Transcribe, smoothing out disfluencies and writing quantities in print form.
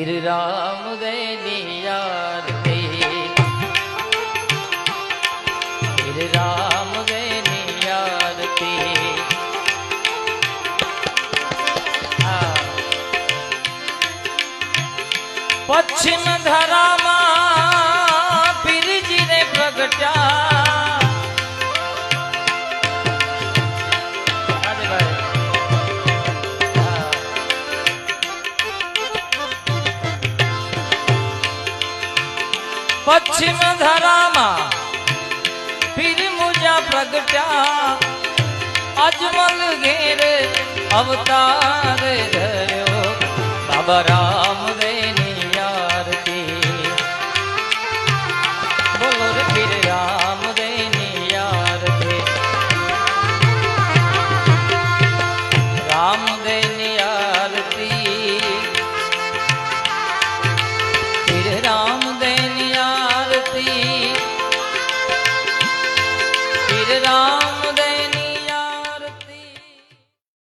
फिर राम देनी आरती, फिर राम देनी आरती। पश्चिम धरामा पीर जी ने प्रगटा, पश्चिम धरामा फिर मुझा प्रगटा, अजमल घेर अवतार धर्यो बाबा राम देनी आरती। बोलो रे फिर राम देनी आरती, राम देनी आरती, फिर राम देनी आरती, फिर राम